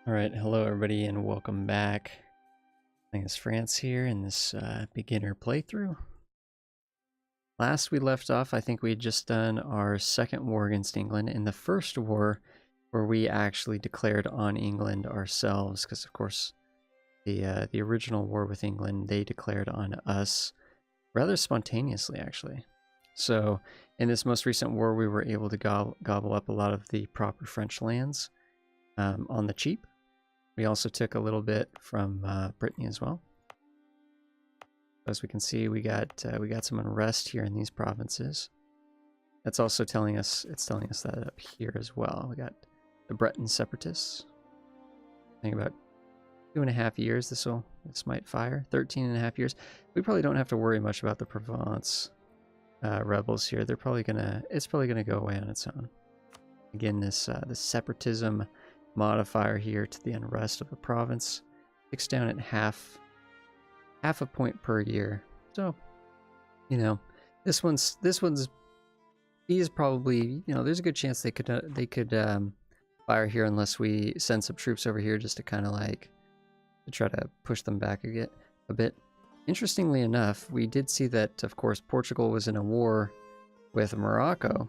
Alright, hello everybody and welcome back. I think it's France here in this beginner playthrough. Last we left off, I think we had just done our second war against England. In the first war, where we actually declared on England ourselves, because of course the original war with England, they declared on us rather spontaneously actually. So in this most recent war, we were able to gobble up a lot of the proper French lands on the cheap. We also took a little bit from Brittany as well. As we can see, we got some unrest here in these provinces. That's also telling us, it's telling us that up here as well. We got the Breton separatists. I think about 2.5 years this might fire. 13.5 years. We probably don't have to worry much about the Provence rebels here. It's probably gonna go away on its own. Again, this separatism modifier here to the unrest of the province ticks down at half a point per year. So, you know, this one's these probably, you know, there's a good chance they could fire here unless we send some troops over here just to kind of like to try to push them back a bit. Interestingly enough, we did see that of course Portugal was in a war with Morocco.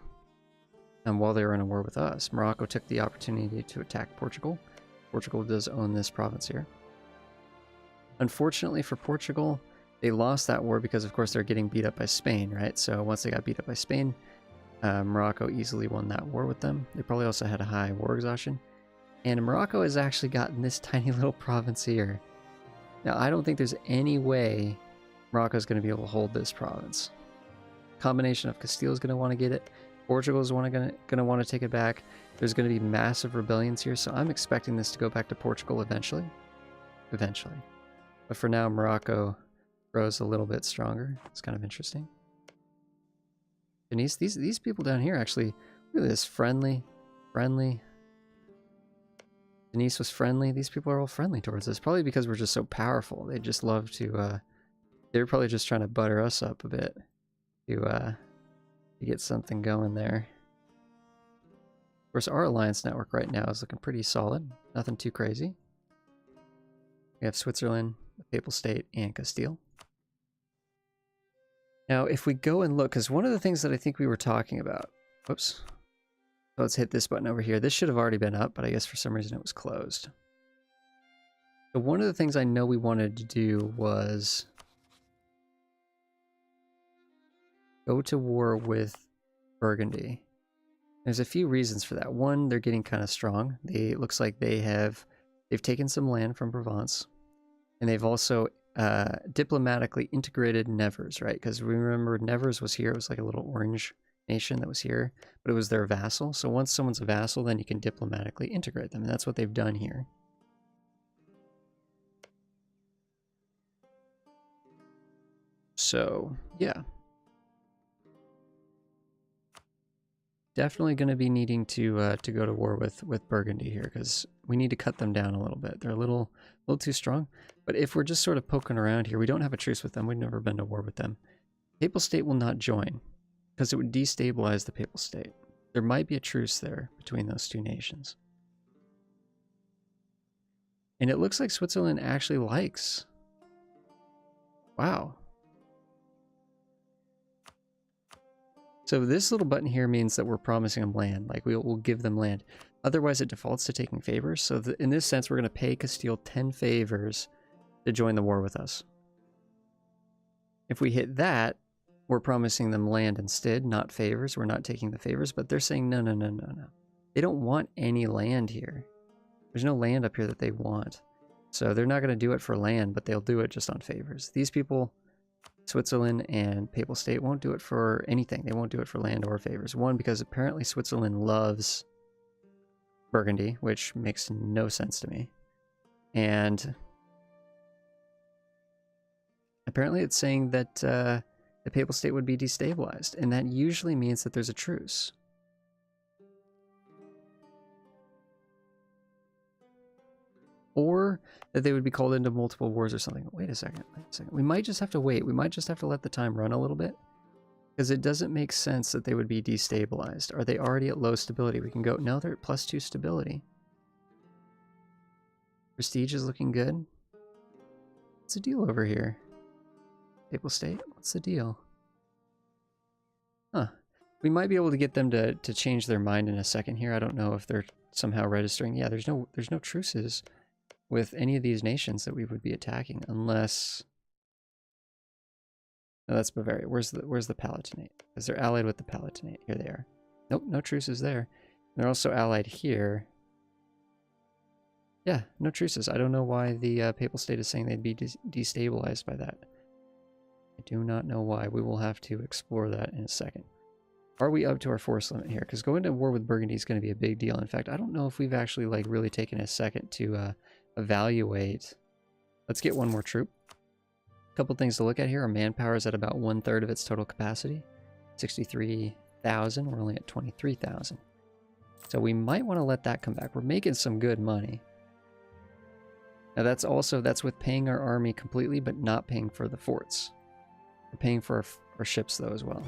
And while they were in a war with us, Morocco took the opportunity to attack Portugal. Portugal does own this province here. Unfortunately for Portugal, they lost that war because, of course, they're getting beat up by Spain, right? So once they got beat up by Spain, Morocco easily won that war with them. They probably also had a high war exhaustion. And Morocco has actually gotten this tiny little province here. Now, I don't think there's any way Morocco's going to be able to hold this province. Combination of Castile is going to want to get it. Portugal's going to want to take it back. There's going to be massive rebellions here, so I'm expecting this to go back to Portugal eventually. But for now, Morocco grows a little bit stronger. It's kind of interesting. Denise, these people down here actually, look at this, friendly. Denise was friendly. These people are all friendly towards us, probably because we're just so powerful. They just love to, they're probably just trying to butter us up a bit to get something going there. Of course, our alliance network right now is looking pretty solid. Nothing too crazy. We have Switzerland, the Papal State, and Castile. Now, if we go and look, because one of the things that I think we were talking about... Whoops. So let's hit this button over here. This should have already been up, but I guess for some reason it was closed. So one of the things I know we wanted to do was go to war with Burgundy. There's a few reasons for that. One, they're getting kind of strong. It looks like they've taken some land from Provence, and they've also diplomatically integrated Nevers, right? Because remember, Nevers was here. It was like a little orange nation that was here, but it was their vassal. So once someone's a vassal, then you can diplomatically integrate them, and that's what they've done here. So, yeah. Definitely going to be needing to go to war with Burgundy here, because we need to cut them down a little bit. They're a little too strong. But if we're just sort of poking around here, we don't have a truce with them. We've never been to war with them. Papal State will not join, because it would destabilize the Papal State. There might be a truce there between those two nations. And it looks like Switzerland actually likes... Wow. So this little button here means that we're promising them land, like we'll give them land. Otherwise it defaults to taking favors. So in this sense, we're going to pay Castile 10 favors to join the war with us. If we hit that, we're promising them land instead, not favors. We're not taking the favors, but they're saying no. They don't want any land here. There's no land up here that they want. So they're not going to do it for land, but they'll do it just on favors. These people... Switzerland and Papal State won't do it for anything. They won't do it for land or favors. One, because apparently Switzerland loves Burgundy, which makes no sense to me. And apparently it's saying that the Papal State would be destabilized, and that usually means that there's a truce. Or that they would be called into multiple wars or something. Wait a second. We might just have to wait. We might just have to let the time run a little bit. Because it doesn't make sense that they would be destabilized. Are they already at low stability? We can go... No, they're at +2 stability. Prestige is looking good. What's the deal over here? Papal State? What's the deal? Huh. We might be able to get them to change their mind in a second here. I don't know if they're somehow registering. Yeah, there's no truces with any of these nations that we would be attacking unless... No, that's Bavaria. Where's the Palatinate? Because they're allied with the Palatinate. Here they are. Nope, no truces there. They're also allied here. Yeah, no truces. I don't know why the Papal State is saying they'd be destabilized by that. I do not know why. We will have to explore that in a second. Are we up to our force limit here? Because going to war with Burgundy is going to be a big deal. In fact, I don't know if we've actually like really taken a second to evaluate. Let's get one more troop. A couple things to look at here. Our manpower is at about 1/3 of its total capacity. 63,000. We're only at 23,000. So we might want to let that come back. We're making some good money. Now that's with paying our army completely, but not paying for the forts. We're paying for our ships though as well.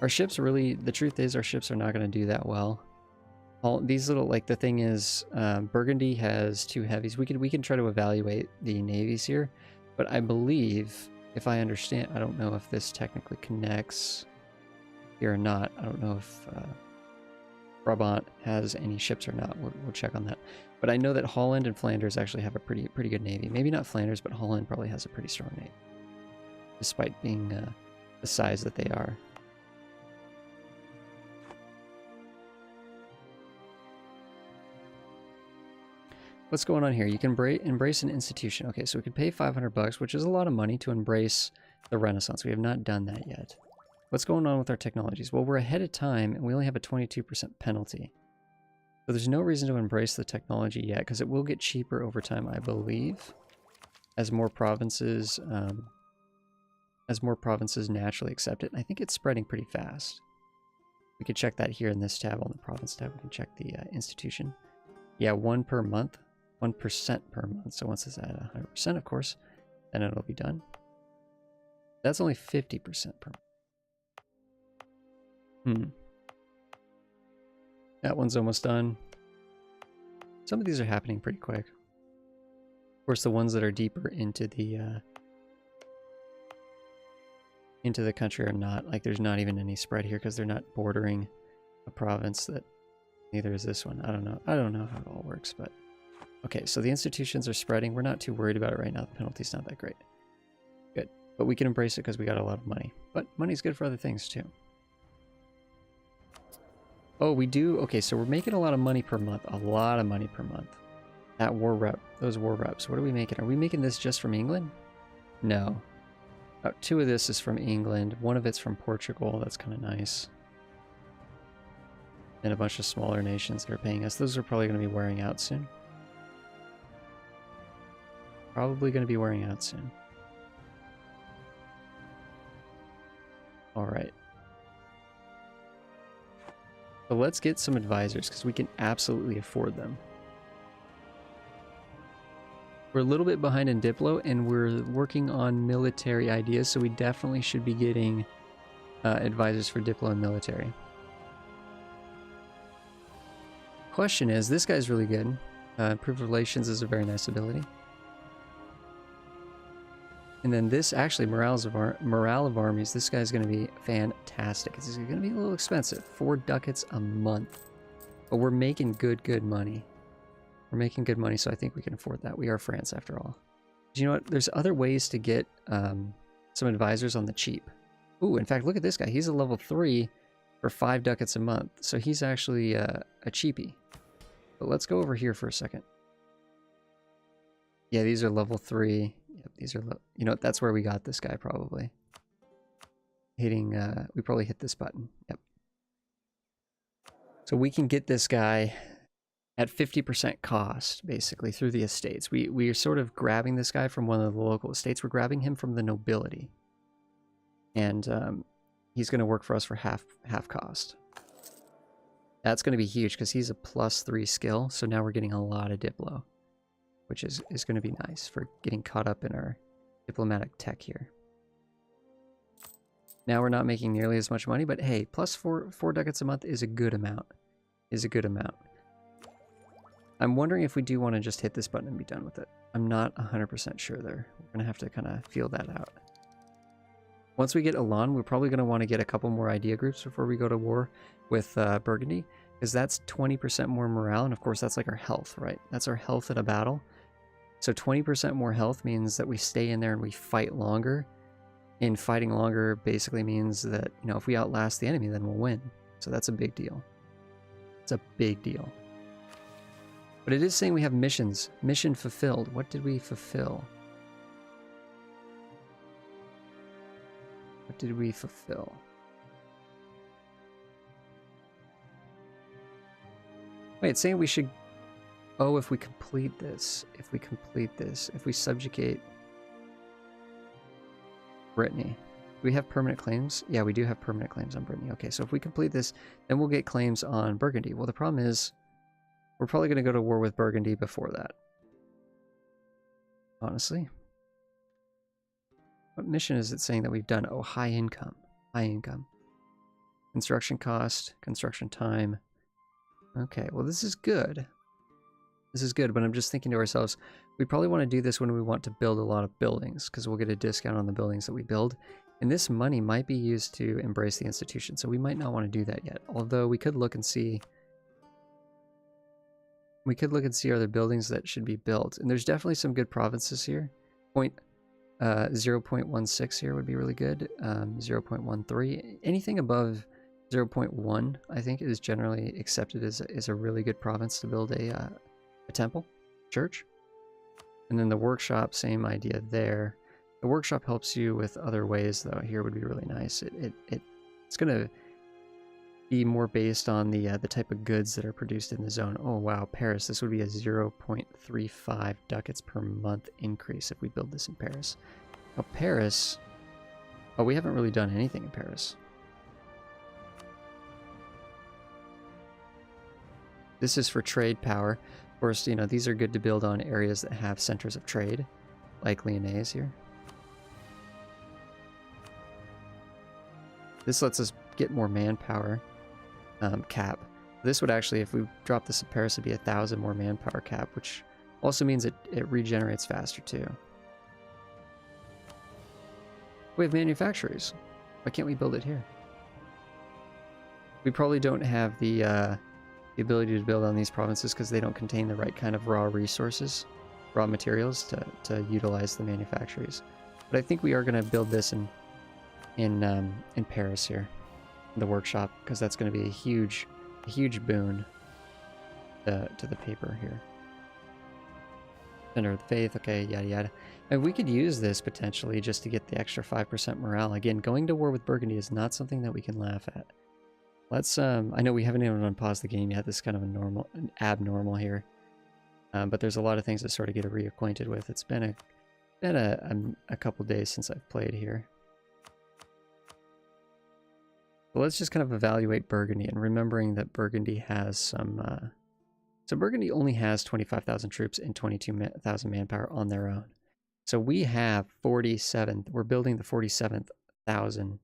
Our ships really, the truth is our ships are not going to do that well. All these little, like the thing is, Burgundy has 2 heavies. We can try to evaluate the navies here, but I believe, if I understand, I don't know if this technically connects here or not. I don't know if Brabant has any ships or not. We'll check on that. But I know that Holland and Flanders actually have a pretty good navy. Maybe not Flanders, but Holland probably has a pretty strong navy, despite being the size that they are. What's going on here? You can embrace an institution. Okay, so we could pay 500 bucks, which is a lot of money to embrace the Renaissance. We have not done that yet. What's going on with our technologies? Well, we're ahead of time, and we only have a 22% penalty. So there's no reason to embrace the technology yet, because it will get cheaper over time, I believe, as more provinces naturally accept it. And I think it's spreading pretty fast. We could check that here in this tab, on the province tab. We can check the institution. Yeah, 1 per month. 1% per month. So once it's at 100%, of course, then it'll be done. That's only 50% per month. That one's almost done. Some of these are happening pretty quick. Of course, the ones that are deeper into the country are not. Like, there's not even any spread here because they're not bordering a province that neither is this one. I don't know how it all works, but okay, so the institutions are spreading. We're not too worried about it right now. The penalty's not that great. Good. But we can embrace it because we got a lot of money. But money's good for other things too. Oh, we do? Okay, so we're making a lot of money per month. A lot of money per month. That war rep. Those war reps. What are we making? Are we making this just from England? No. About 2 of this is from England. 1 of it's from Portugal. That's kind of nice. And a bunch of smaller nations that are paying us. Those are probably going to be wearing out soon. Probably going to be wearing out soon. Alright. So let's get some advisors, because we can absolutely afford them. We're a little bit behind in Diplo, and we're working on military ideas, so we definitely should be getting advisors for Diplo and military. Question is, this guy's really good. Improved relations is a very nice ability. And then this, actually, morale of armies, this guy's going to be fantastic. It's going to be a little expensive. 4 ducats a month. But we're making good money. We're making good money, so I think we can afford that. We are France, after all. Do you know what? There's other ways to get some advisors on the cheap. Ooh, in fact, look at this guy. He's a level 3 for 5 ducats a month. So he's actually a cheapie. But let's go over here for a second. Yeah, these are level 3. Yep, these are, you know, that's where we got this guy probably. Hitting, we probably hit this button. Yep. So we can get this guy at 50% cost, basically, through the estates. We are sort of grabbing this guy from one of the local estates. We're grabbing him from the nobility. And he's going to work for us for half cost. That's going to be huge because he's a +3 skill. So now we're getting a lot of Diplo, which is going to be nice for getting caught up in our diplomatic tech here. Now we're not making nearly as much money, but hey, +4 ducats a month is a good amount. I'm wondering if we do want to just hit this button and be done with it. I'm not 100% sure there. We're going to have to kind of feel that out. Once we get Elan, we're probably going to want to get a couple more idea groups before we go to war with Burgundy, because that's 20% more morale, and of course that's like our health, right? That's our health at a battle. So 20% more health means that we stay in there and we fight longer. And fighting longer basically means that, you know, if we outlast the enemy, then we'll win. So that's a big deal. It's a big deal. But it is saying we have missions. Mission fulfilled. What did we fulfill? What did we fulfill? Wait, it's saying we should... Oh, if we complete this. If we complete this. If we subjugate Brittany. Do we have permanent claims? Yeah, we do have permanent claims on Brittany. Okay, so if we complete this, then we'll get claims on Burgundy. Well, the problem is... We're probably going to go to war with Burgundy before that. Honestly. What mission is it saying that we've done? Oh, high income. High income. Construction cost, construction time. Okay, well this is good. This is good, but I'm just thinking to ourselves, we probably want to do this when we want to build a lot of buildings, because we'll get a discount on the buildings that we build. And this money might be used to embrace the institution, so we might not want to do that yet. Although we could look and see... We could look and see other buildings that should be built. And there's definitely some good provinces here. 0.16 here would be really good. 0.13. Anything above 0.1, I think, is generally accepted as a really good province to build a temple, church. And then the workshop, same idea there. The workshop helps you with other ways, though. Here would be really nice. It's going to... be more based on the type of goods that are produced in the zone. Oh wow, Paris, this would be a 0.35 ducats per month increase if we build this in Paris. Now Paris, oh, we haven't really done anything in Paris. This is for trade power. Of course, you know, these are good to build on areas that have centers of trade, like Lyonnais here. This lets us get more manpower. Cap. This would actually, if we drop this in Paris, it'd be 1,000 more manpower cap, which also means it regenerates faster too. We have manufacturers. Why can't we build it here? We probably don't have the ability to build on these provinces because they don't contain the right kind of raw resources, raw materials to utilize the manufactories. But I think we are going to build this in Paris here. The workshop, because that's going to be a huge boon to the paper here. Center of the faith, okay, yada yada. And we could use this potentially just to get the extra 5% morale. Again, going to war with Burgundy is not something that we can laugh at. Let's I know we haven't even unpaused the game yet. This is kind of an abnormal here, but there's a lot of things to sort of get reacquainted with. It's been a couple days since I've played here. But let's just kind of evaluate Burgundy, and remembering that Burgundy has some... So Burgundy only has 25,000 troops and 22,000 manpower on their own. So we have 47... We're building the 47,000th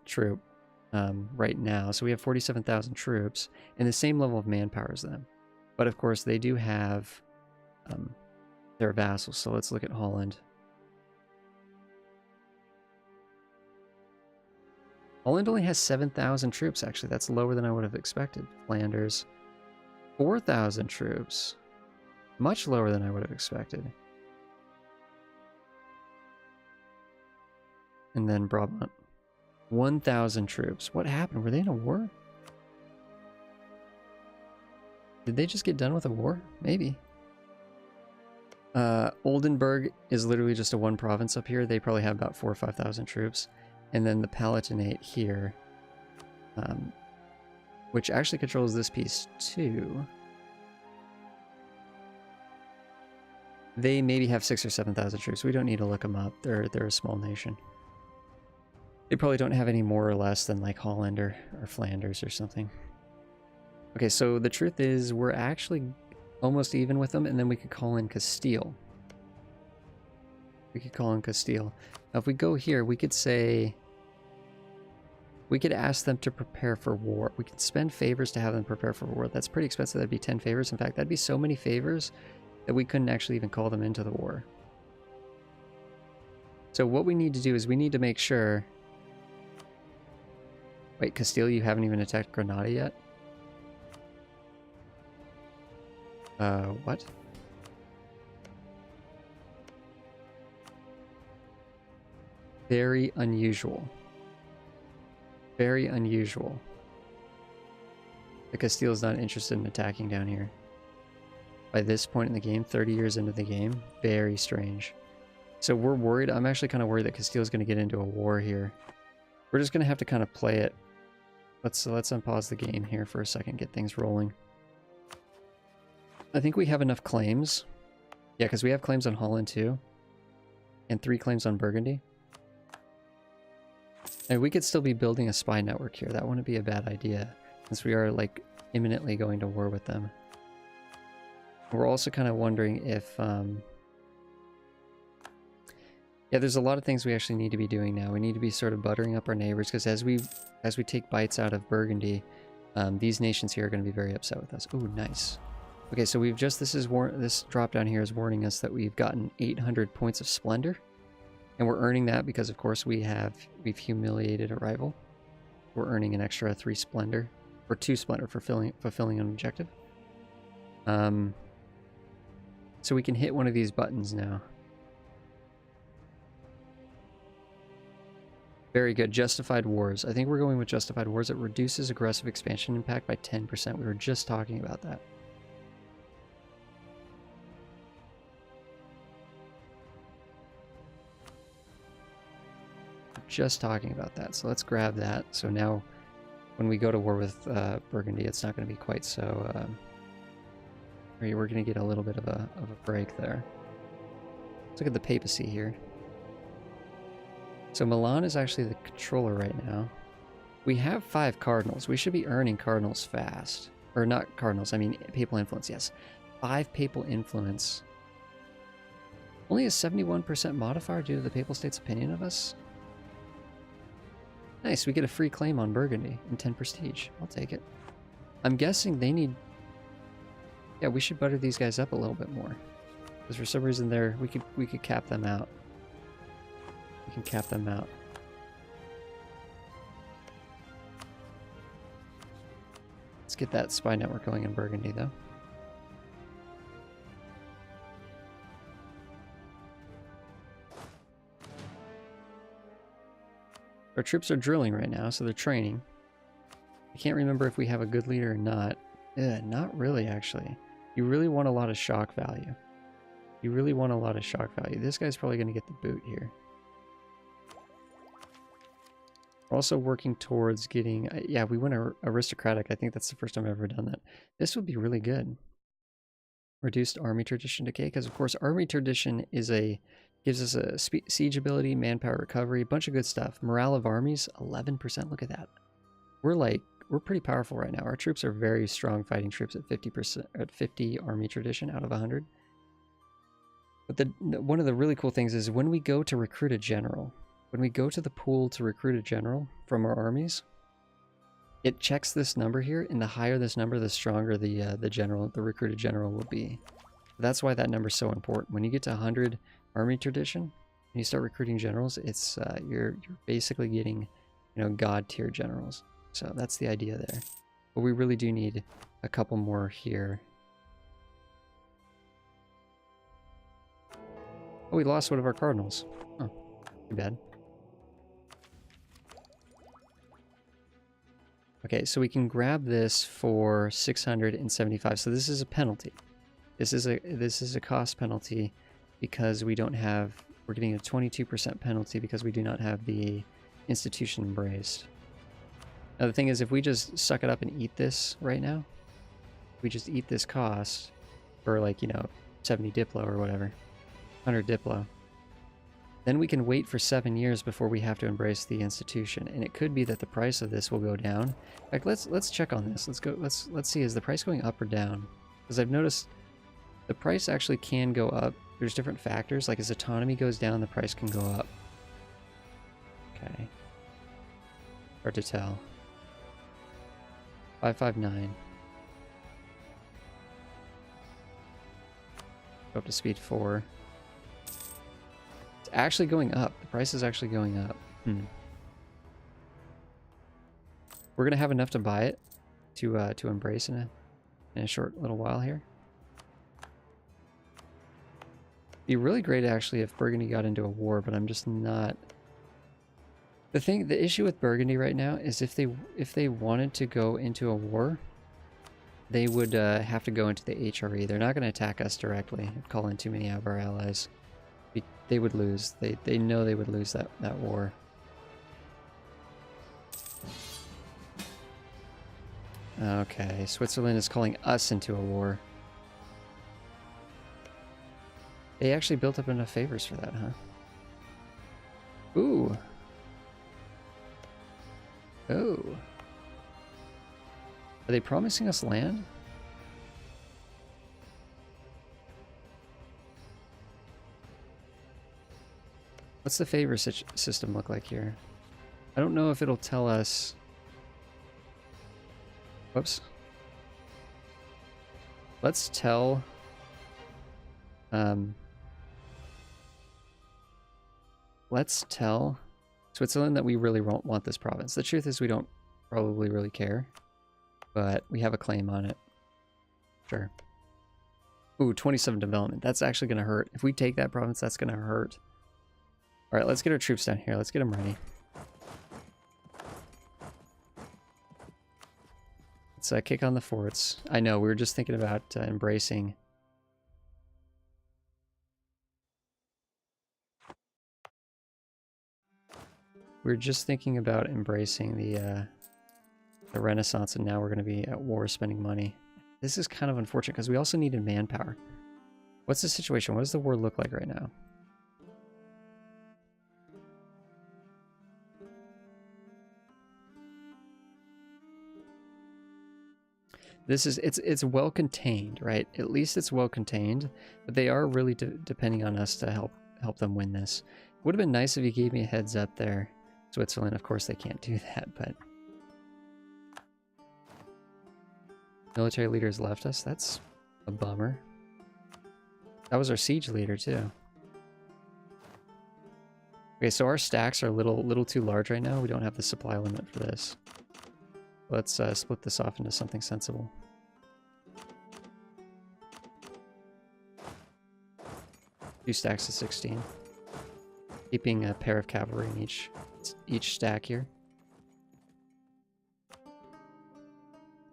troop right now. So we have 47,000 troops and the same level of manpower as them. But of course they do have their vassals. So let's look at Holland. Holland only has 7,000 troops, actually. That's lower than I would have expected. Flanders, 4,000 troops. Much lower than I would have expected. And then Brabant, 1,000 troops. What happened? Were they in a war? Did they just get done with a war? Maybe. Oldenburg is literally just a one province up here. They probably have about 4,000 or 5,000 troops. And then the Palatinate here, which actually controls this piece too. They maybe have 6,000 or 7,000 troops. We don't need to look them up. They're a small nation. They probably don't have any more or less than like Holland or Flanders or something. Okay, so the truth is we're actually almost even with them, and then we could call in Castile. We could call in Castile. Now if we go here, we could say... We could ask them to prepare for war. We could spend favors to have them prepare for war. That's pretty expensive. That'd be 10 favors. In fact, that'd be so many favors that we couldn't actually even call them into the war. So what we need to do is we need to make sure... Wait, Castile, you haven't even attacked Granada yet? What? Very unusual. Very unusual. The Castile's not interested in attacking down here. By this point in the game, 30 years into the game, very strange. So we're worried. I'm actually kind of worried that Castile's going to get into a war here. We're just going to have to kind of play it. Let's unpause the game here for a second, get things rolling. I think we have enough claims. Yeah, because we have claims on Holland too. And 3 claims on Burgundy. And we could still be building a spy network here. That wouldn't be a bad idea, since we are like imminently going to war with them. We're also kind of wondering if... Yeah, there's a lot of things we actually need to be doing now. We need to be sort of buttering up our neighbors, because as we take bites out of Burgundy, these nations here are going to be very upset with us. Ooh, nice. Okay, so we've just... This drop down here is warning us that we've gotten 800 points of splendor. And we're earning that because, of course, we've humiliated a rival. We're earning an extra 3 splendor, or 2 splendor for fulfilling an objective. So we can hit one of these buttons now. Very good. Justified Wars. I think we're going with Justified Wars. It reduces aggressive expansion impact by 10%. We were just talking about that. Just talking about that. So let's grab that. So now when we go to war with Burgundy, it's not going to be quite so... we're going to get a little bit of a break there. Let's look at the papacy here. So Milan is actually the controller right now. We have 5 cardinals. We should be earning cardinals fast. Or not cardinals, I mean papal influence, yes. 5 papal influence. Only a 71% modifier due to the papal state's opinion of us? Nice, we get a free claim on Burgundy and 10 prestige. I'll take it. I'm guessing they need... Yeah, we should butter these guys up a little bit more. Because for some reason we could cap them out. We can cap them out. Let's get that spy network going in Burgundy, though. Our troops are drilling right now, so they're training. I can't remember if we have a good leader or not. Not really, actually. You really want a lot of shock value. You really want a lot of shock value. This guy's probably going to get the boot here. We're also working towards getting... yeah, we went aristocratic. I think that's the first time I've ever done that. This would be really good. Reduced army tradition decay, because of course army tradition is gives us a siege ability, manpower recovery, a bunch of good stuff. Morale of armies, 11%. Look at that. We're pretty powerful right now. Our troops are very strong fighting troops at 50%, at 50 army tradition out of 100. But one of the really cool things is when we go to recruit a general, when we go to the pool to recruit a general from our armies, it checks this number here, and the higher this number, the stronger the recruited general will be. That's why that number is so important. When you get to 100 army tradition, and you start recruiting generals, it's you're basically getting, god tier generals. So that's the idea there. But we really do need a couple more here. Oh, we lost one of our cardinals. Oh, too bad. Okay, so we can grab this for 675. So this is a penalty. This is a cost penalty because we don't have... We're getting a 22% penalty because we do not have the institution embraced. Now the thing is, if we just suck it up and eat this right now, we just eat this cost for 70 Diplo or whatever, 100 Diplo, then we can wait for 7 years before we have to embrace the institution, and it could be that the price of this will go down. In fact, let's check on this. Let's see, is the price going up or down? Because I've noticed the price actually can go up. There's different factors, like as autonomy goes down, the price can go up. Okay. Hard to tell. 559. Go up to speed 4. It's actually going up. The price is actually going up. We're gonna have enough to buy it to embrace in a short little while here. Be really great actually if Burgundy got into a war, but I'm just not. The issue with Burgundy right now is if they wanted to go into a war, they would have to go into the HRE. They're not going to attack us directly and call in too many of our allies. They would lose. They know they would lose that war. Okay, Switzerland is calling us into a war. They actually built up enough favors for that, huh? Ooh. Oh. Are they promising us land? What's the favor system look like here? I don't know if it'll tell us... Whoops. Let's tell... Let's tell Switzerland that we really won't want this province. The truth is we don't probably really care, but we have a claim on it. Sure. Ooh, 27 development. That's actually going to hurt. If we take that province, that's going to hurt. All right, let's get our troops down here. Let's get them ready. Let's kick on the forts. I know, we were just thinking about embracing... We're just thinking about embracing the Renaissance, and now we're going to be at war spending money. This is kind of unfortunate because we also needed manpower. What's the situation? What does the war look like right now? This is it's well contained, right? At least it's well contained, but they are really depending on us to help them win this. Would have been nice if you gave me a heads up there. Switzerland, of course, they can't do that, but... Military leaders left us. That's a bummer. That was our siege leader, too. Okay, so our stacks are a little too large right now. We don't have the supply limit for this. Let's split this off into something sensible. Two stacks of 16. Keeping a pair of cavalry in each stack here.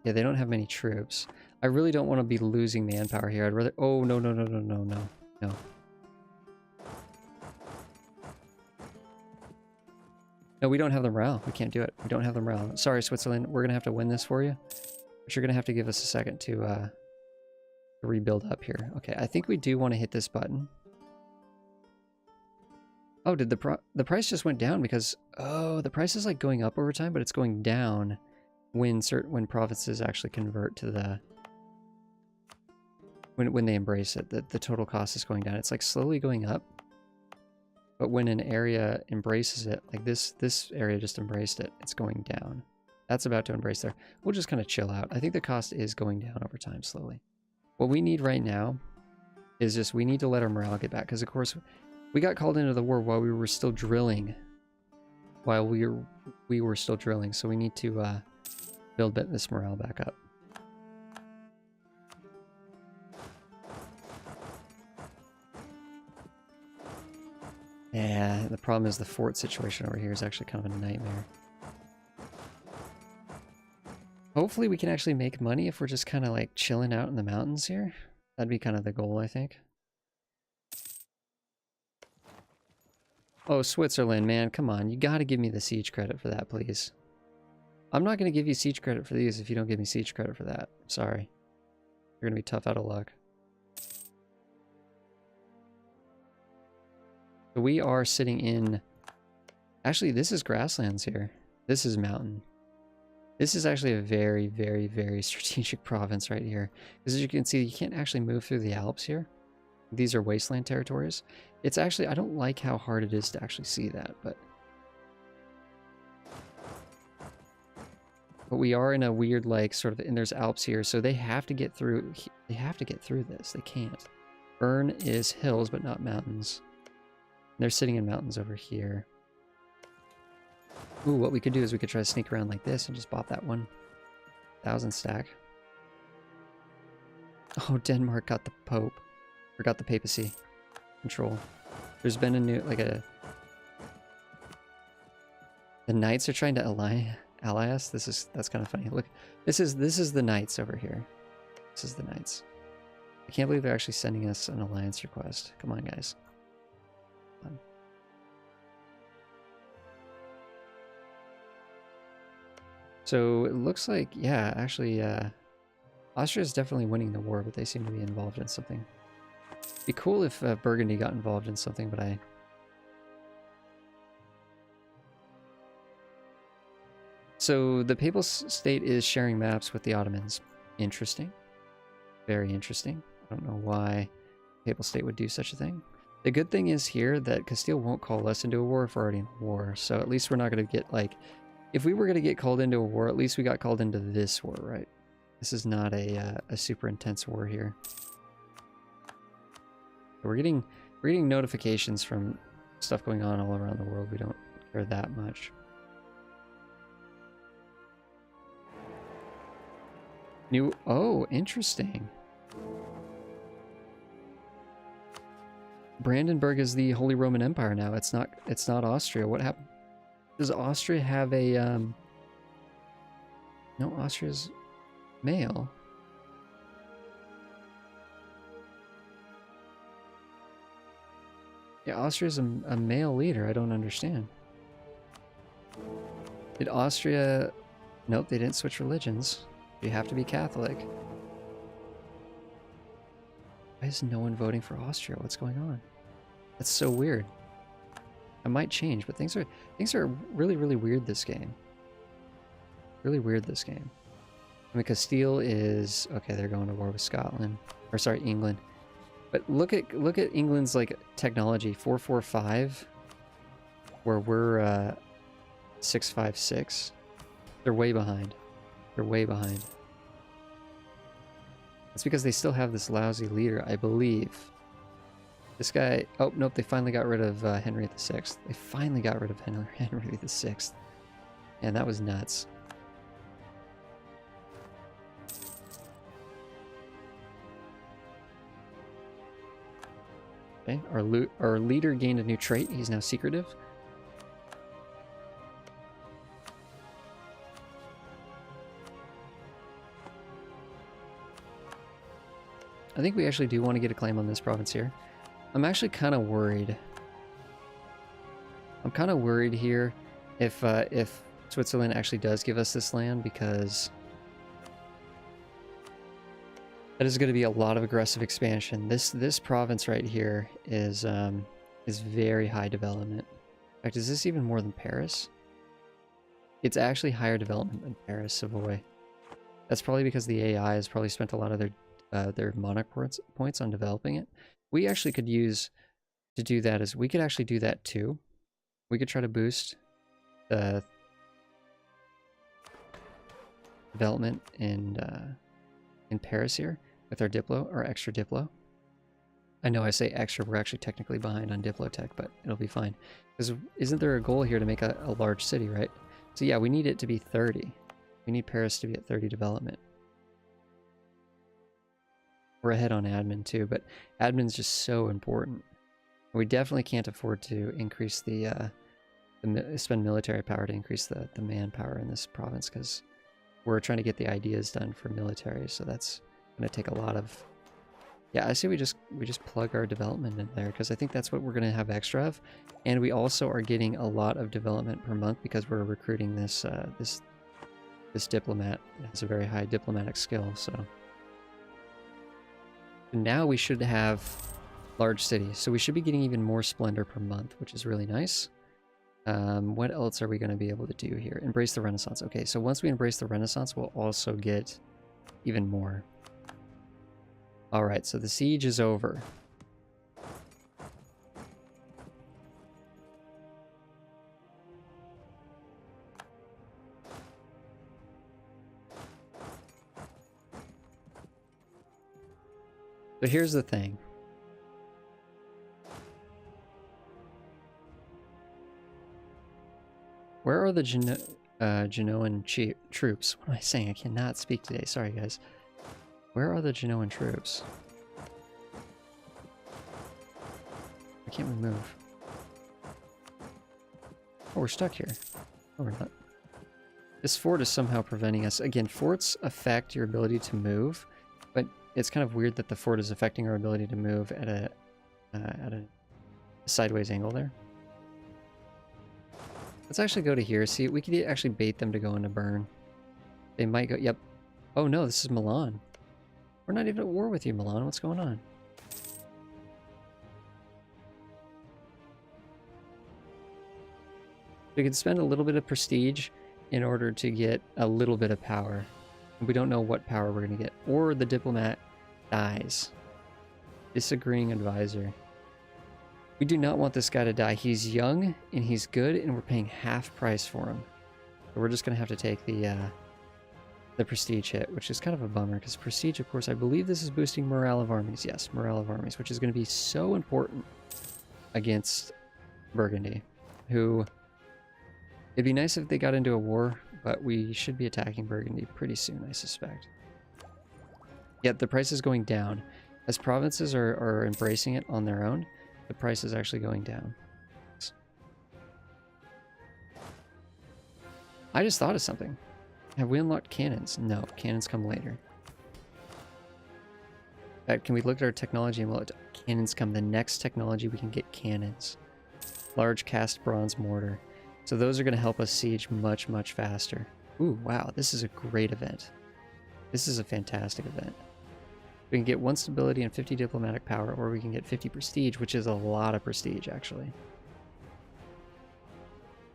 Yeah, they don't have many troops. I really don't want to be losing manpower here. I'd rather... Oh, no. No, we don't have the morale. We can't do it. We don't have the morale. Sorry, Switzerland. We're going to have to win this for you. But you're going to have to give us a second to rebuild up here. Okay, I think we do want to hit this button. Oh, did the price just went down because... Oh, the price is like going up over time, but it's going down when provinces actually convert to the... When they embrace it. The total cost is going down. It's like slowly going up. But when an area embraces it, like this area just embraced it, it's going down. That's about to embrace there. We'll just kind of chill out. I think the cost is going down over time slowly. What we need right now is just we need to let our morale get back. Because, of course, we got called into the war while we were still drilling. So we need to build this morale back up. Yeah, the problem is the fort situation over here is actually kind of a nightmare. Hopefully we can actually make money if we're just kind of like chilling out in the mountains here. That'd be kind of the goal, I think. Oh, Switzerland, man, come on. You gotta give me the siege credit for that, please. I'm not gonna give you siege credit for these if you don't give me siege credit for that. Sorry. You're gonna be tough out of luck. So we are sitting in... Actually, this is grasslands here. This is mountain. This is actually a very, very, very strategic province right here. Because as you can see, you can't actually move through the Alps here. These are wasteland territories. It's actually... I don't like how hard it is to actually see that, but... But we are in a weird, like, sort of, and there's Alps here, so they have to get through, they have to get through this. They can't. Bern is hills, but not mountains. They're sitting in mountains over here. Ooh, what we could do is we could try to sneak around like this and just bop that 1,000 stack. Oh, Denmark got the Pope. Or got the papacy control. There's been a new, like a... The Knights are trying to ally us. That's kind of funny. Look, this is the Knights over here. This is the Knights. I can't believe they're actually sending us an alliance request. Come on, guys. Come on. So it looks like, yeah, actually, Austria is definitely winning the war, but they seem to be involved in something. It'd be cool if Burgundy got involved in something, but I... So the Papal State is sharing maps with the Ottomans. Interesting. Very interesting. I don't know why the Papal State would do such a thing. The good thing is here that Castile won't call us into a war if we're already in a war. So at least we're not going to get, like... If we were going to get called into a war, at least we got called into this war, right? This is not a super intense war here. We're getting notifications from stuff going on all around the world. We don't care that much. Oh, interesting. Brandenburg is the Holy Roman Empire now. It's not Austria. What happened? Does Austria have a No, Austria's male. Yeah, Austria's a male leader. I don't understand. Did Austria... Nope, they didn't switch religions. You have to be Catholic. Why is no one voting for Austria? What's going on? That's so weird. I might change, but things are really, really weird this game. Really weird this game. I mean, Castile is... Okay, they're going to war with Scotland. Or sorry, England. But look at England's, like, technology. 445, where we're 656. They're way behind. They're way behind. It's because they still have this lousy leader, I believe. This guy... Oh, nope, they finally got rid of Henry VI. They finally got rid of Henry VI. And that was nuts. Okay, our leader gained a new trait. He's now secretive. I think we actually do want to get a claim on this province here. I'm actually kind of worried. I'm kind of worried here if Switzerland actually does give us this land, because that is going to be a lot of aggressive expansion. This province right here is very high development. In fact, is this even more than Paris? It's actually higher development than Paris, Savoy. That's probably because the AI has probably spent a lot of their monarch points on developing it. We actually could use to do that we could actually do that too. We could try to boost the development in Paris here with our Diplo, or extra Diplo. I know I say extra, we're actually technically behind on Diplo tech, but it'll be fine. Because isn't there a goal here to make a large city, right? So yeah, we need it to be 30. We need Paris to be at 30 development. We're ahead on admin too, but admin's just so important. We definitely can't afford to increase spend military power to increase the manpower in this province, because we're trying to get the ideas done for military, so that's going to take a lot of... Yeah, I say we just plug our development in there, because I think that's what we're going to have extra of, and we also are getting a lot of development per month because we're recruiting this diplomat. It has a very high diplomatic skill, so... Now we should have large cities, so we should be getting even more splendor per month, which is really nice. What else are we going to be able to do here? Embrace the Renaissance. Okay, so once we embrace the Renaissance, we'll also get even more. Alright, so the siege is over. So here's the thing. Where are the Genoan troops? What am I saying? I cannot speak today. Sorry, guys. Where are the Genoan troops? Why can't we move? Oh, we're stuck here. No, we're not. This fort is somehow preventing us. Again, forts affect your ability to move, but it's kind of weird that the fort is affecting our ability to move at a sideways angle there. Let's actually go to here. See, we could actually bait them to go into burn. They might go... Yep. Oh no, this is Milan. We're not even at war with you, Milan. What's going on? We could spend a little bit of prestige in order to get a little bit of power. We don't know what power we're going to get. Or the diplomat dies. Disagreeing advisor. We do not want this guy to die. He's young and he's good and we're paying half price for him. So we're just going to have to take the prestige hit, which is kind of a bummer because prestige, of course, I believe this is boosting morale of armies. Yes, morale of armies, which is going to be so important against Burgundy, who... It'd be nice if they got into a war, but we should be attacking Burgundy pretty soon, I suspect. Yet the price is going down. As provinces are embracing it on their own, the price is actually going down. I just thought of something. Have we unlocked cannons? No, cannons come later. In fact, can we look at our technology and cannons come? The next technology we can get cannons. Large cast bronze mortar. So those are going to help us siege much, much faster. Ooh, wow, this is a great event. This is a fantastic event. We can get 1 stability and 50 diplomatic power, or we can get 50 prestige, which is a lot of prestige, actually.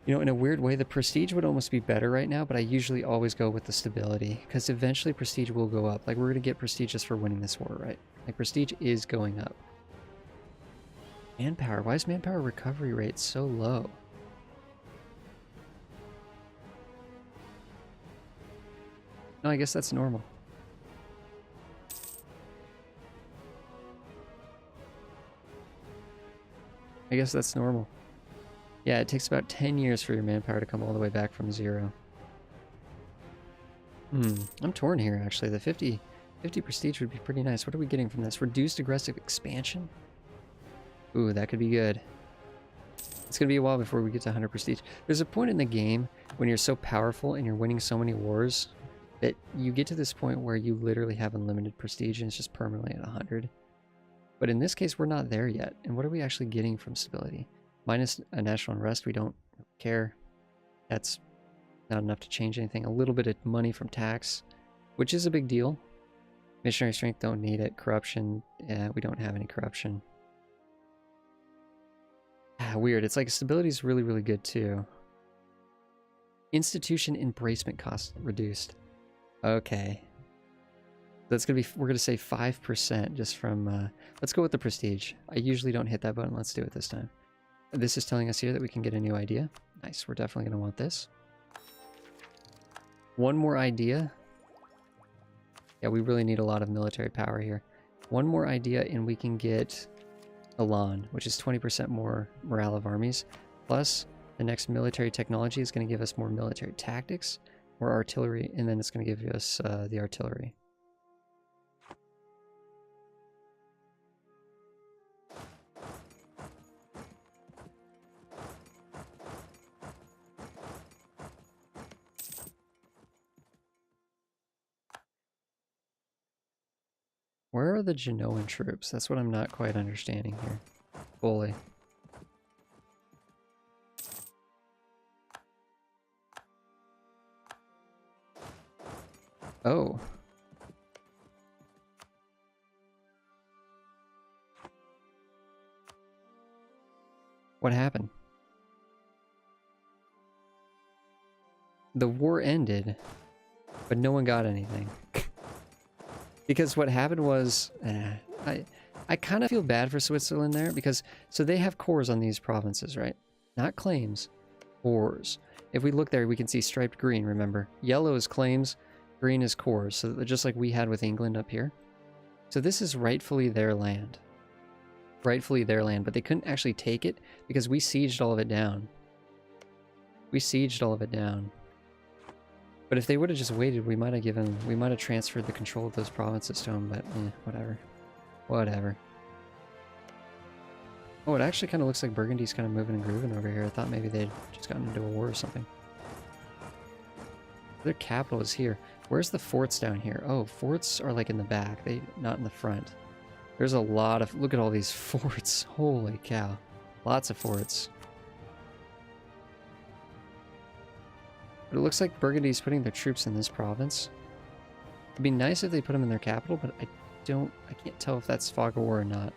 You know, in a weird way, the prestige would almost be better right now, but I usually always go with the stability, because eventually prestige will go up. Like, we're going to get prestige just for winning this war, right? Like, prestige is going up. Manpower. Why is manpower recovery rate so low? No, I guess that's normal. I guess that's normal. Yeah, it takes about 10 years for your manpower to come all the way back from 0. I'm torn here, actually. The 50 prestige would be pretty nice. What are we getting from this? Reduced aggressive expansion? Ooh, that could be good. It's going to be a while before we get to 100 prestige. There's a point in the game when you're so powerful and you're winning so many wars that you get to this point where you literally have unlimited prestige and it's just permanently at 100. But in this case, we're not there yet. And what are we actually getting from stability? Minus a national unrest, we don't care. That's not enough to change anything. A little bit of money from tax, which is a big deal. Missionary strength, don't need it. Corruption, yeah, we don't have any corruption. Weird. It's like stability is really, really good too. Institution embracement cost reduced. Okay. That's gonna be, we're gonna say 5% just from, let's go with the prestige. I usually don't hit that button. Let's do it this time. This is telling us here that we can get a new idea. Nice. We're definitely gonna want this. One more idea. Yeah, we really need a lot of military power here. One more idea and we can get Elan, which is 20% more morale of armies. Plus, the next military technology is going to give us more military tactics, more artillery, and then it's going to give us the artillery. Where are the Genoan troops? That's what I'm not quite understanding here fully. Oh. What happened? The war ended, but no one got anything. Because what happened was, I kind of feel bad for Switzerland there, because, so they have cores on these provinces, right? Not claims, cores. If we look there, we can see striped green, remember? Yellow is claims, green is cores, so just like we had with England up here. So this is rightfully their land. Rightfully their land, but they couldn't actually take it because we sieged all of it down. We sieged all of it down. But if they would have just waited, we might have transferred the control of those provinces to them, but whatever. Whatever. Oh, it actually kind of looks like Burgundy's kind of moving and grooving over here. I thought maybe they'd just gotten into a war or something. Their capital is here. Where's the forts down here? Oh, forts are like in the back. Not in the front. There's a lot of... Look at all these forts. Holy cow. Lots of forts. But it looks like Burgundy's putting their troops in this province. It'd be nice if they put them in their capital, but I can't tell if that's fog of war or not.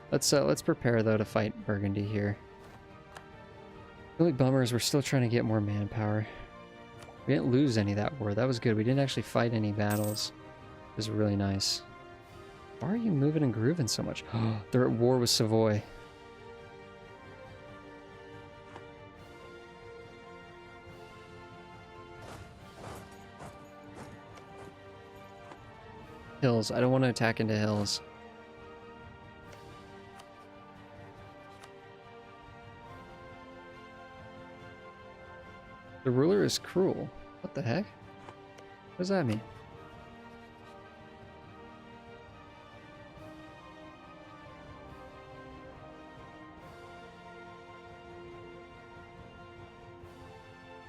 Let's prepare though to fight Burgundy here. The only bummer is we're still trying to get more manpower. We didn't lose any of that war. That was good. We didn't actually fight any battles. It was really nice. Why are you moving and grooving so much? They're at war with Savoy. Hills. I don't want to attack into hills. The ruler is cruel. What the heck? What does that mean?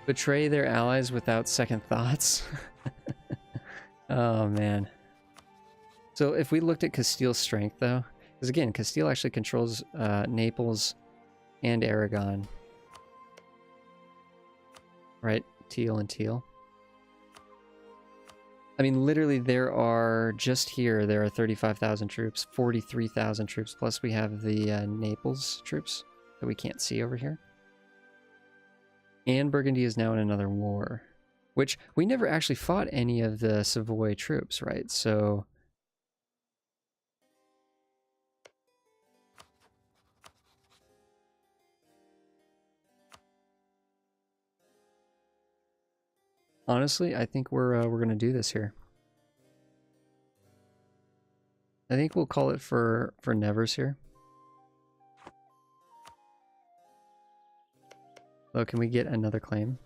Betray their allies without second thoughts? Oh, man. So if we looked at Castile's strength, though, because again, Castile actually controls Naples and Aragon. Right? Teal and Teal. I mean, literally, there are, just here, there are 35,000 troops, 43,000 troops, plus we have the Naples troops that we can't see over here. And Burgundy is now in another war, which we never actually fought any of the Savoy troops, right? So... honestly, I think we're gonna do this here. I think we'll call it for Nevers here. Oh, can we get another claim?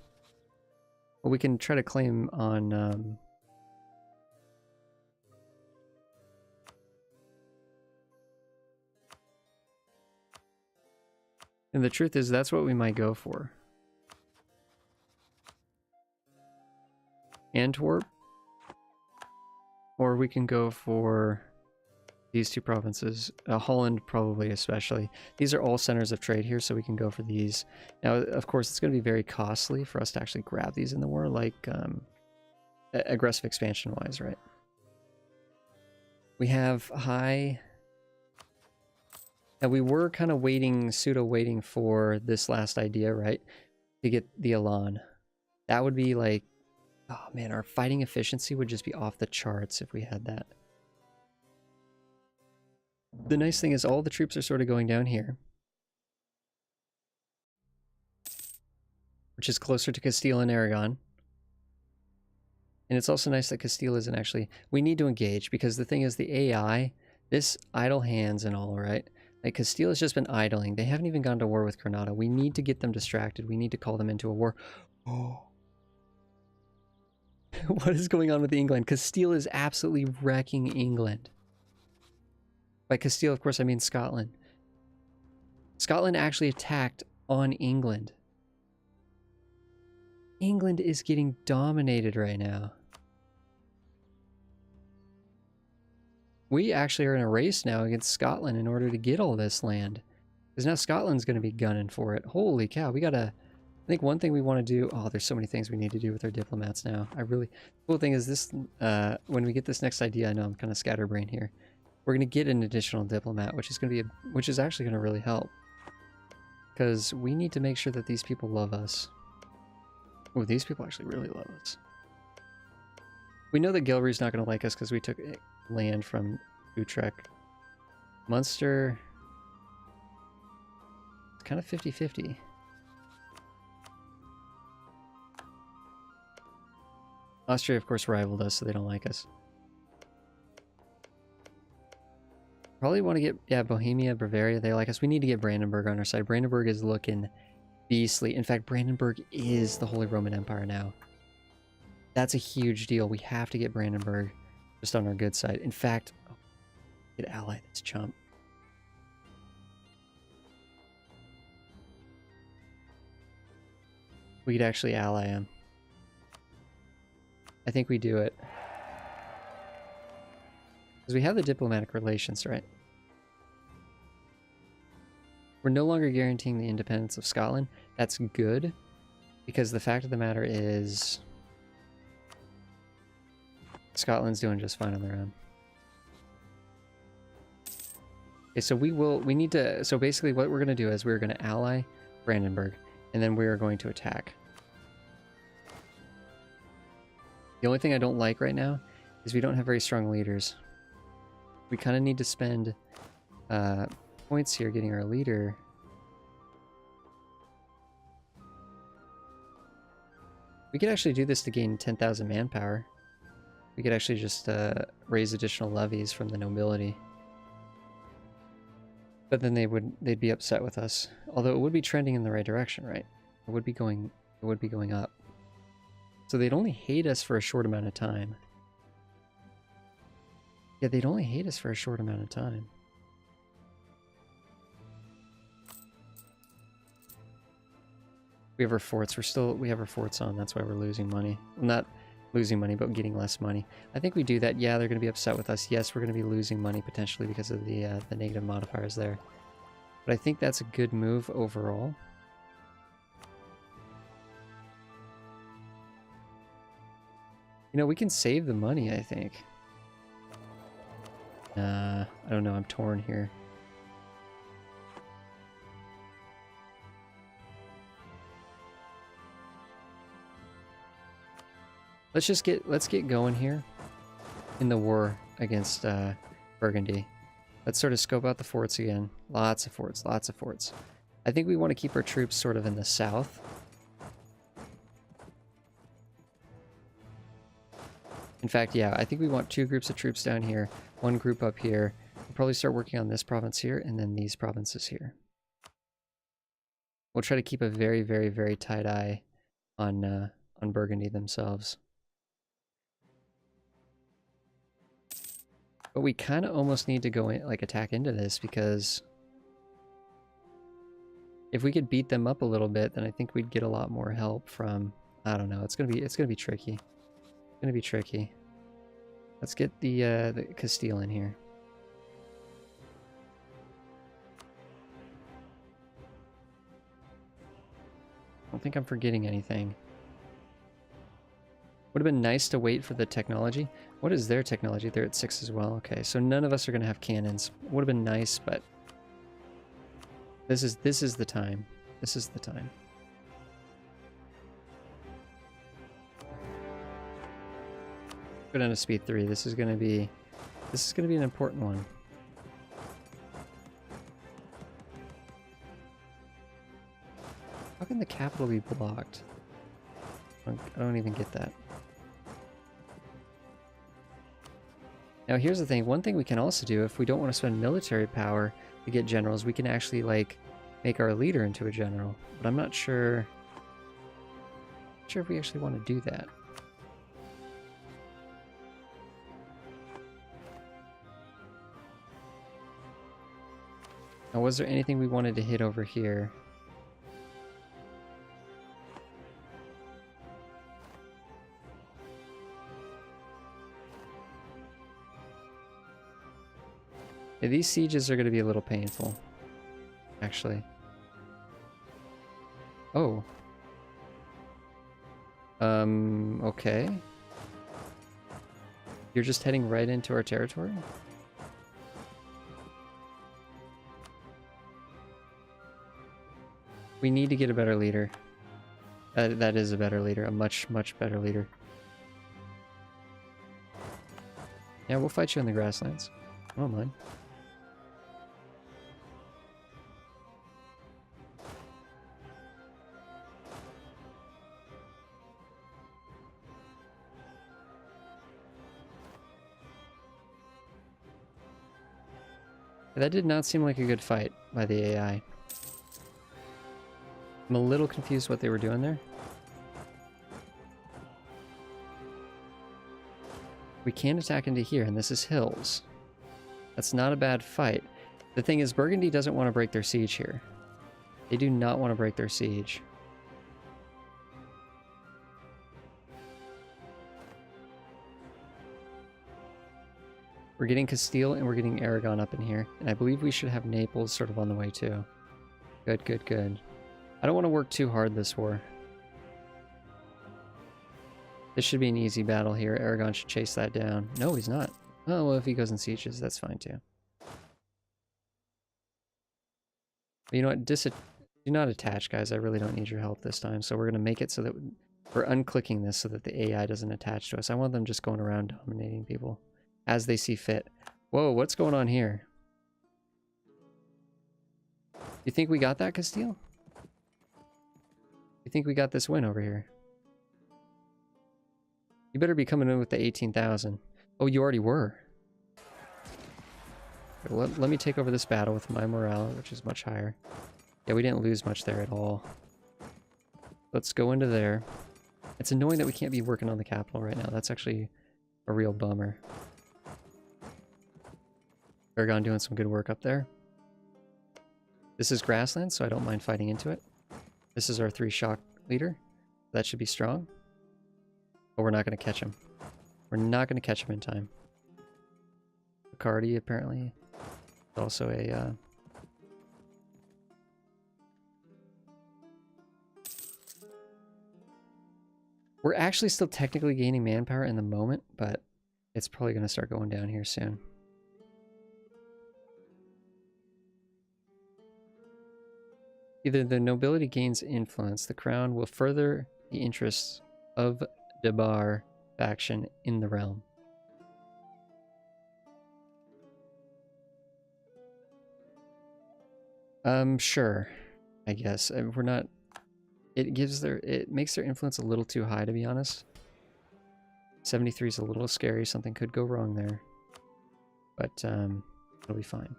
Well, we can try to claim on... And the truth is, that's what we might go for. Antwerp. Or we can go for these two provinces. Holland, probably, especially. These are all centers of trade here, so we can go for these. Now, of course, it's going to be very costly for us to actually grab these in the war, like aggressive expansion-wise, right? We have high... Now, we were kind of waiting, pseudo-waiting for this last idea, right? To get the Elan. That would be like... Oh man, our fighting efficiency would just be off the charts if we had that. The nice thing is all the troops are sort of going down here. Which is closer to Castile and Aragon. And it's also nice that Castile isn't actually... We need to engage, because the thing is the AI, this idle hands and all, right? Like, Castile has just been idling. They haven't even gone to war with Granada. We need to get them distracted. We need to call them into a war. Oh. What is going on with England? Castile is absolutely wrecking England. By Castile, of course, I mean Scotland. Scotland actually attacked on England. England is getting dominated right now. We actually are in a race now against Scotland in order to get all this land. Because now Scotland's going to be gunning for it. Holy cow, we gotta... I think one thing we want to do... Oh, there's so many things we need to do with our diplomats now. The cool thing is this... when we get this next idea, I know I'm kind of scatterbrained here. We're going to get an additional diplomat, which is going to be which is actually going to really help. Because we need to make sure that these people love us. Oh, these people actually really love us. We know that Gilry's not going to like us because we took land from Utrecht. Munster... It's kind of 50-50. Austria, of course, rivaled us, so they don't like us. Probably want to get, yeah, Bohemia, Bavaria, they like us. We need to get Brandenburg on our side. Brandenburg is looking beastly. In fact, Brandenburg is the Holy Roman Empire now. That's a huge deal. We have to get Brandenburg just on our good side. In fact, oh, get ally this chump. We could actually ally him. I think we do it. Because we have the diplomatic relations, right? We're no longer guaranteeing the independence of Scotland. That's good. Because the fact of the matter is, Scotland's doing just fine on their own. Okay, so we need to, so basically what we're going to do is we're going to ally Brandenburg, and then we are going to attack. The only thing I don't like right now is we don't have very strong leaders. We kind of need to spend points here getting our leader. We could actually do this to gain 10,000 manpower. We could actually just raise additional levies from the nobility. But then they'd be upset with us. Although it would be trending in the right direction, right? It would be going up. So they'd only hate us for a short amount of time. Yeah, they'd only hate us for a short amount of time. We have our forts. We have our forts on. That's why we're losing money. Well, not losing money, but getting less money. I think we do that. Yeah, they're going to be upset with us. Yes, we're going to be losing money potentially because of the negative modifiers there. But I think that's a good move overall. You know, we can save the money, I think. I don't know. I'm torn here. Let's get going here in the war against Burgundy. Let's sort of scope out the forts again. Lots of forts, lots of forts. I think we want to keep our troops sort of in the south. In fact, yeah, I think we want 2 groups of troops down here, 1 group up here. We'll probably start working on this province here and then these provinces here. We'll try to keep a very, very, very tight eye on Burgundy themselves. But we kind of almost need to go in, like, attack into this, because if we could beat them up a little bit, then I think we'd get a lot more help from, I don't know, it's gonna be tricky. It's gonna be tricky. Let's get the Castile in here. I don't think I'm forgetting anything. Would have been nice to wait for the technology. What is their technology? They're at 6 as well. Okay, so none of us are going to have cannons. Would have been nice, but this is the time. This is the time. Go down to speed 3. This is going to be an important one. How can the capital be blocked? I don't even get that. Now here's the thing, one thing we can also do, if we don't want to spend military power to get generals, we can actually, like, make our leader into a general. But I'm not sure if we actually want to do that. Now, was there anything we wanted to hit over here? Yeah, these sieges are going to be a little painful, actually. Oh. Okay. You're just heading right into our territory? We need to get a better leader. That is a better leader. A much, much better leader. Yeah, we'll fight you in the grasslands. I don't mind. That did not seem like a good fight by the AI. I'm a little confused what they were doing there. We can attack into here, and this is hills. That's not a bad fight. The thing is, Burgundy doesn't want to break their siege here. They do not want to break their siege. We're getting Castile and we're getting Aragon up in here. And I believe we should have Naples sort of on the way too. Good, good, good. I don't want to work too hard this war. This should be an easy battle here. Aragon should chase that down. No, he's not. Oh, well, if he goes in sieges, that's fine too. But you know what? Do not attach, guys. I really don't need your help this time. So we're going to make it so that we're unclicking this so that the AI doesn't attach to us. I want them just going around dominating people as they see fit. Whoa, what's going on here? You think we got that, Castile? You think we got this win over here? You better be coming in with the 18,000. Oh, you already were. Okay, let me take over this battle with my morale, which is much higher. Yeah, we didn't lose much there at all. Let's go into there. It's annoying that we can't be working on the capital right now. That's actually a real bummer. Aragon doing some good work up there. This is grassland, so I don't mind fighting into it. This is our 3-shock leader. That should be strong. But we're not going to catch him. We're not going to catch him in time. Picardy, apparently, is also a... We're actually still technically gaining manpower in the moment, but it's probably going to start going down here soon. Either the nobility gains influence, the crown will further the interests of the Bar faction in the realm. Sure, I guess. We're not... It makes their influence a little too high, to be honest. 73 is a little scary. Something could go wrong there. But, it'll be fine.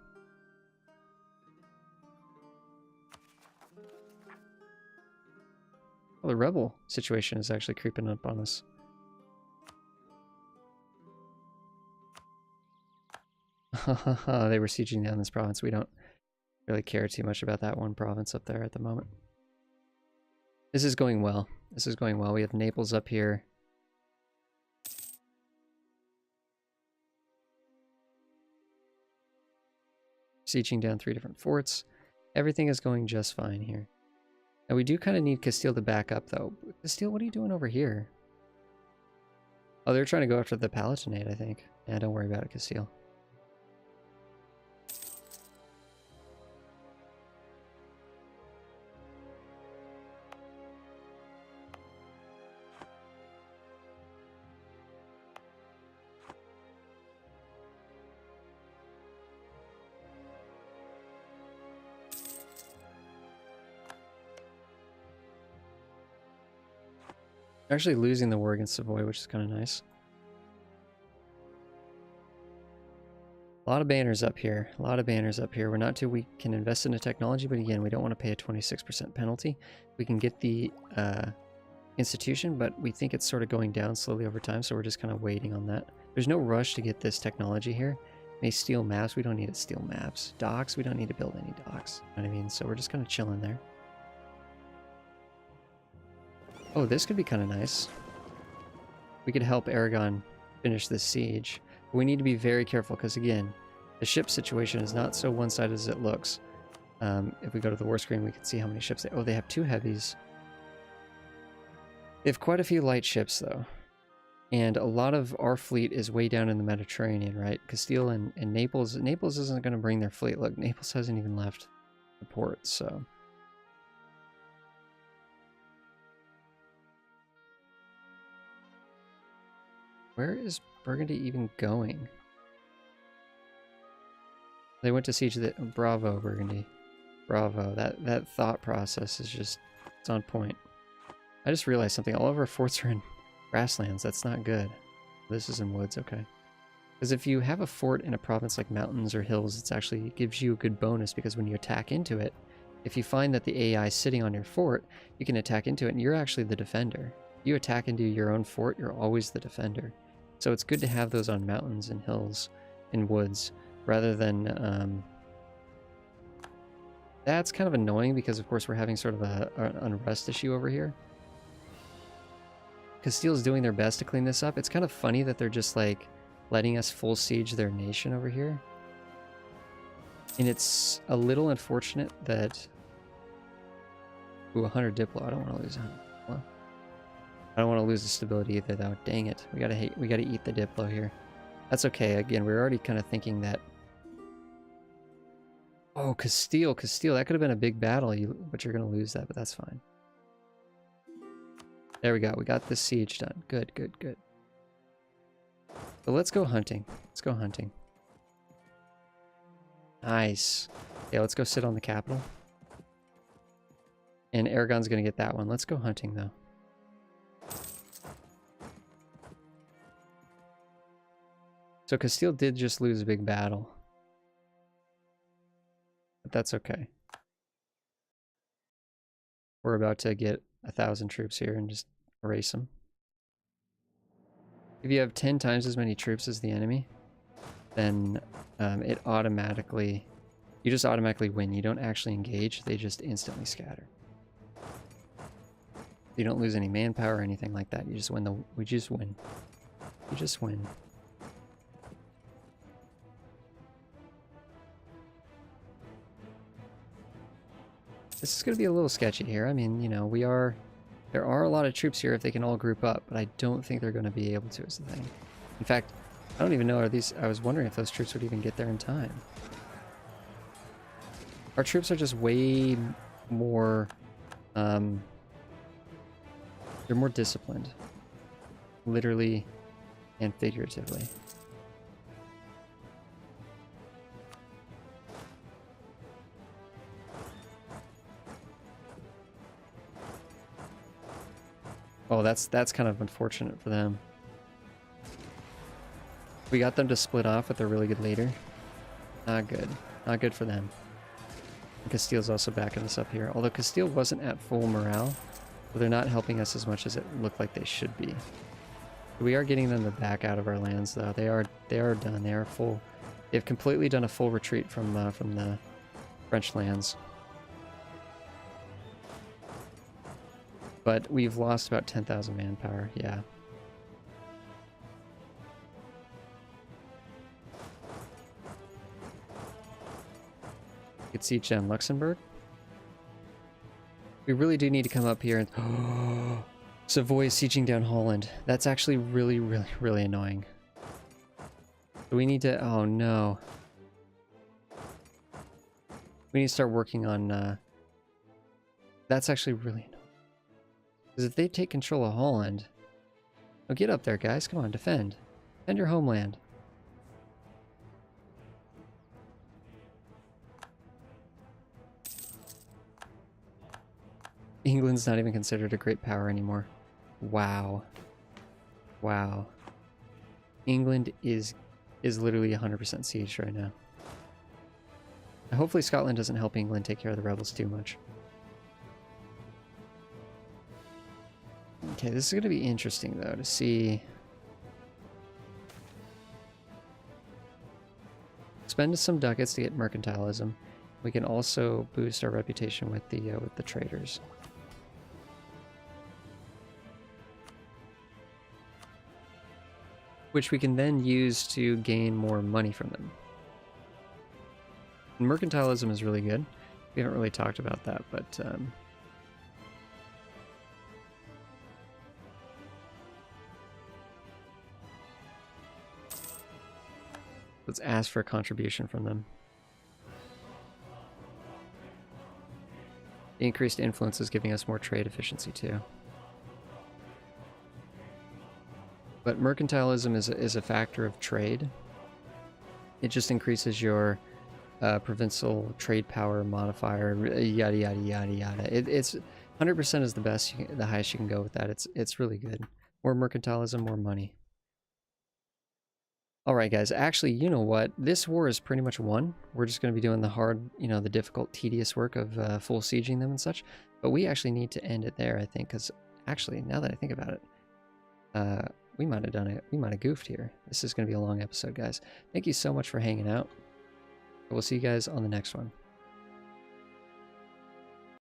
Well, the rebel situation is actually creeping up on us. They were sieging down this province. We don't really care too much about that one province up there at the moment. This is going well. This is going well. We have Naples up here. Sieging down 3 different forts. Everything is going just fine here. Now we do kind of need Castile to back up though. Castile, what are you doing over here? Oh, they're trying to go after the Palatinate, I think. Yeah, don't worry about it, Castile. Actually losing the war against Savoy, which is kind of nice. A lot of banners up here. A lot of banners up here. We're not too weak. Can invest in the technology, but again, we don't want to pay a 26% penalty. We can get the institution, but we think it's sort of going down slowly over time, so we're just kind of waiting on that. There's no rush to get this technology here. May steal maps. We don't need to steal maps. Docks. We don't need to build any docks. You know what I mean? So we're just kind of chilling there. Oh, this could be kind of nice. We could help Aragon finish this siege. But we need to be very careful because, again, the ship situation is not so one-sided as it looks. If we go to the war screen, we can see how many ships they... Oh, they have 2 heavies. They have quite a few light ships, though. And a lot of our fleet is way down in the Mediterranean, right? Castile and Naples. Naples isn't going to bring their fleet. Look, Naples hasn't even left the port, so... Where is Burgundy even going? They went to siege the... Bravo, Burgundy. Bravo. That thought process is just... It's on point. I just realized something. All of our forts are in grasslands. That's not good. This is in woods, okay. Because if you have a fort in a province like mountains or hills, it actually gives you a good bonus, because when you attack into it, if you find that the AI is sitting on your fort, you can attack into it and you're actually the defender. If you attack into your own fort, you're always the defender. So it's good to have those on mountains and hills and woods, rather than... That's kind of annoying because, of course, we're having sort of an unrest issue over here. Castile's doing their best to clean this up. It's kind of funny that they're just, like, letting us full siege their nation over here. And it's a little unfortunate that... Ooh, 100 Diplo. I don't want to lose 100 Diplo. I don't want to lose the stability either, though. Dang it. We gotta eat the Diplo here. That's okay. Again, we're already kind of thinking that... Oh, Castile. That could have been a big battle, but you're going to lose that, but that's fine. There we go. We got this siege done. Good, good, good. So let's go hunting. Let's go hunting. Nice. Yeah, let's go sit on the capital. And Aragon's going to get that one. Let's go hunting, though. So Castile did just lose a big battle. But that's okay. We're about to get 1,000 troops here and just erase them. If you have 10 times as many troops as the enemy, then it automatically... You just automatically win. You don't actually engage. They just instantly scatter. You don't lose any manpower or anything like that. You just win we just win. You just win. This is going to be a little sketchy here. I mean, you know, there are a lot of troops here if they can all group up, but I don't think they're going to be able to, is the thing. In fact, I don't even know, I was wondering if those troops would even get there in time. Our troops are just way more, they're more disciplined. Literally and figuratively. Oh, that's kind of unfortunate for them. We got them to split off with a really good leader. Not good. Not good for them. And Castile's also backing us up here. Although Castile wasn't at full morale, so they're not helping us as much as it looked like they should be. We are getting them to back out of our lands, though. They are done. They are full. They've completely done a full retreat from the French lands. But we've lost about 10,000 manpower, yeah. Could siege down Luxembourg. We really do need to come up here and... Savoy is sieging down Holland. That's actually really, really, really annoying. So we need to... Oh, no. We need to start working on... That's actually really annoying. Because if they take control of Holland... Oh, get up there, guys. Come on, defend. Defend your homeland. England's not even considered a great power anymore. Wow. Wow. England is literally 100% sieged right now. Hopefully Scotland doesn't help England take care of the rebels too much. Okay, this is going to be interesting, though, to see... Spend some ducats to get mercantilism. We can also boost our reputation with the traders. Which we can then use to gain more money from them. And mercantilism is really good. We haven't really talked about that, but... Let's ask for a contribution from them. The increased influence is giving us more trade efficiency too. But mercantilism is a factor of trade. It just increases your provincial trade power modifier, yada yada yada yada. It's 100% is the best, the highest you can go with that. It's really good. More mercantilism, more money. Alright guys, actually, you know what? This war is pretty much won. We're just going to be doing the hard, you know, the difficult, tedious work of full sieging them and such. But we actually need to end it there, I think, because actually, now that I think about it, we might have done it. We might have goofed here. This is going to be a long episode, guys. Thank you so much for hanging out. We'll see you guys on the next one.